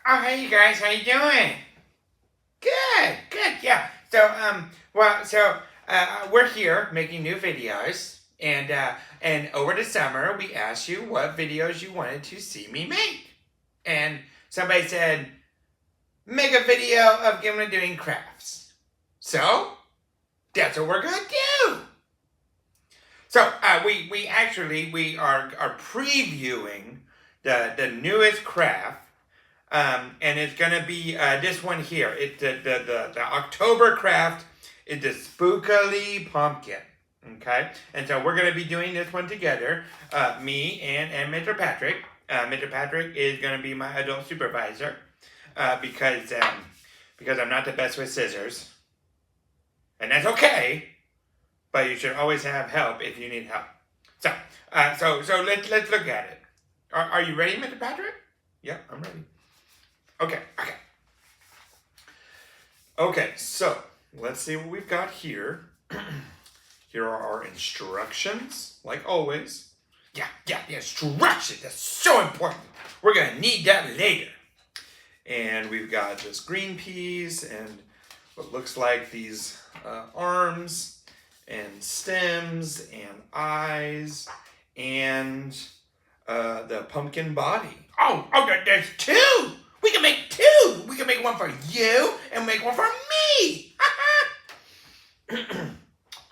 Oh, hey, you guys, how you doing? Good, yeah. We're here making new videos, and over the summer we asked you what videos you wanted to see me make, and somebody said make a video of Gimlet doing crafts. So that's what we're gonna do. We are previewing the newest craft. And it's gonna be this one here. It's the October craft is the Spookily Pumpkin. Okay, and so we're gonna be doing this one together. Me and Mr. Patrick. Mr. Patrick is gonna be my adult supervisor because I'm not the best with scissors, and that's okay. But you should always have help if you need help. So let's look at it. Are you ready, Mr. Patrick? Yeah, I'm ready. Okay, so let's see what we've got here. Here are our instructions, like always. Yeah, the instructions, that's so important. We're gonna need that later. And we've got this green peas and what looks like these arms and stems and eyes and the pumpkin body. Oh, there's two! We can make two! We can make one for you and make one for me!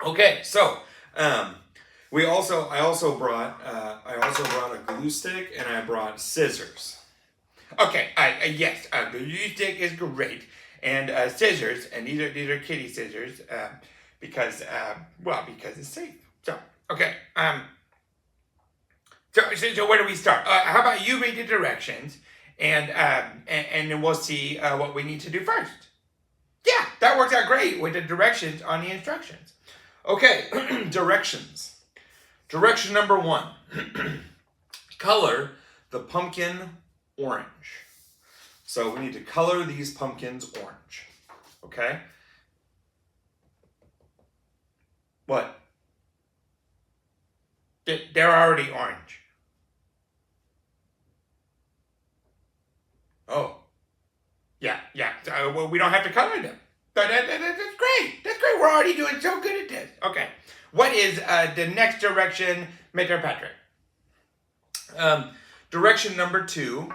Okay, so I also brought a glue stick and I brought scissors. Okay, yes, glue stick is great, and scissors, and these are kitty scissors because it's safe. So okay, So where do we start? How about you read the directions, and then we'll see what we need to do first. Yeah, that works out great with the directions on the instructions. Okay, directions. Direction number 1. Color the pumpkin orange. So we need to color these pumpkins orange. Okay? What? They're already orange. Oh. Yeah. Well, we don't have to color them. That's great. That's great. We're already doing so good at this. Okay. What is the next direction, Mr. Patrick? Direction number 2.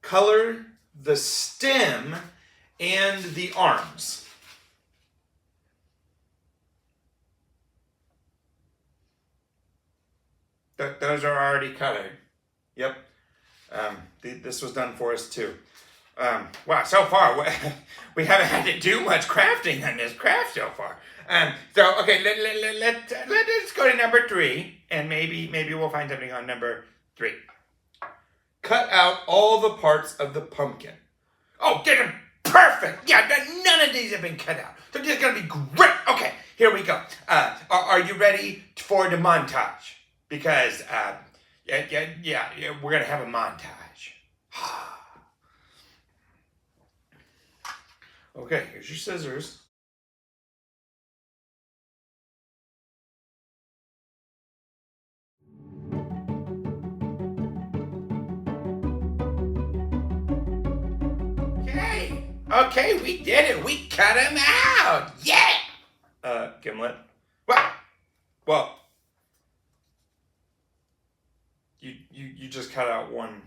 Color the stem and the arms. Those are already colored. Yep. This was done for us too. Wow, so far we haven't had to do much crafting on this craft so far. Okay, let's go to number 3, and maybe we'll find something on number 3. Cut out all the parts of the pumpkin. Oh, they're perfect. Yeah, none of these have been cut out. So this is gonna be great. Okay, here we go. Are you ready for the montage? Because we're gonna have a montage. Okay, here's your scissors. Okay, we did it. We cut him out. Yeah. Gimlet. Well. You just cut out one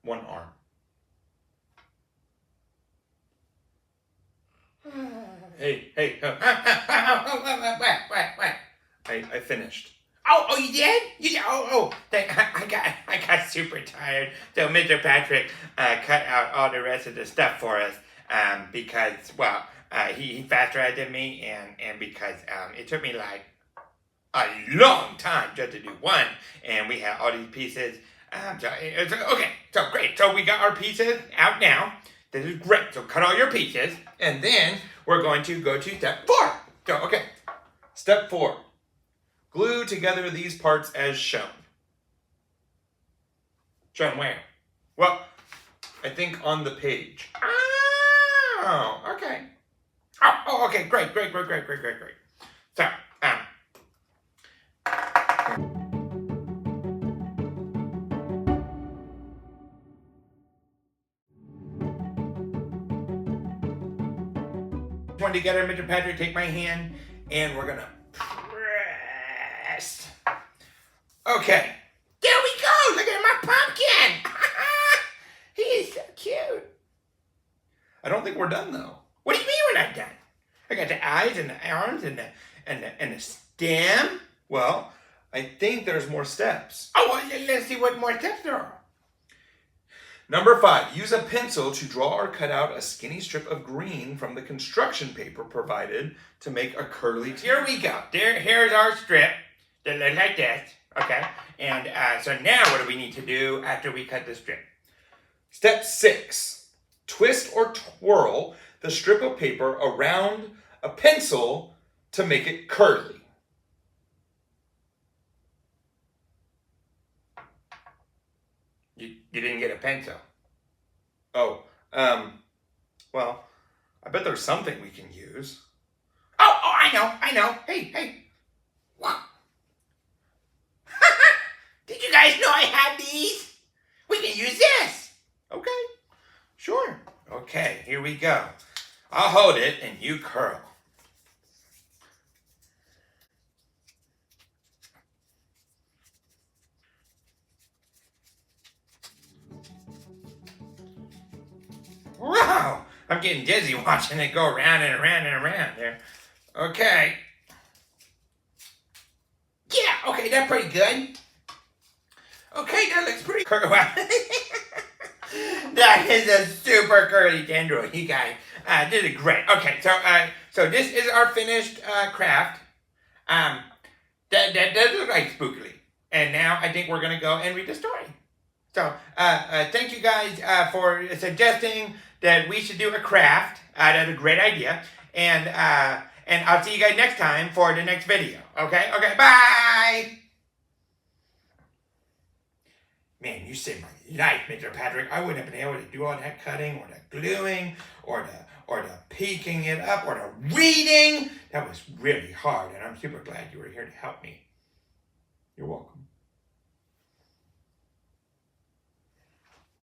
arm. Hey. I finished. Oh, you did? You did? I got super tired. So Mr. Patrick cut out all the rest of the stuff for us because he faster than me and because it took me like a long time just to do one, and we had all these pieces. So great. So we got our pieces out now. This is great. So cut all your pieces, and then we're going to go to step 4. So, okay. Step 4. Glue together these parts as shown. Shown where? Well, I think on the page. Oh, okay. Oh, okay. Great. So, One together, Mr. Patrick, take my hand, and we're gonna press. Okay. There we go. Look at my pumpkin. He is so cute. I don't think we're done though. What do you mean we're not done? I got the eyes and the arms and the stem. Well, I think there's more steps. Oh, well, let's see what more steps there are. Number 5, use a pencil to draw or cut out a skinny strip of green from the construction paper provided to make a curly. Here we go. Here's our strip that looks like this. Okay. And so now what do we need to do after we cut the strip? Step 6, twist or twirl the strip of paper around a pencil to make it curly. You didn't get a pencil. Oh, well, I bet there's something we can use. Oh, I know. Hey. What? Did you guys know I had these? We can use this. Okay, sure. Okay, here we go. I'll hold it and you curl. Wow, I'm getting dizzy watching it go around and around and around there. Okay. Yeah, okay, that's pretty good. Okay, that looks pretty curly. That is a super curly tendril. You guys did it great. Okay, so this is our finished craft. That does look like spookily. And now I think we're going to go and read the story. So, thank you guys for suggesting that we should do a craft. That's a great idea. And I'll see you guys next time for the next video. Okay, bye! Man, you saved my life, Mr. Patrick. I wouldn't have been able to do all that cutting or the gluing or the peeking it up or the reading. That was really hard, and I'm super glad you were here to help me. You're welcome.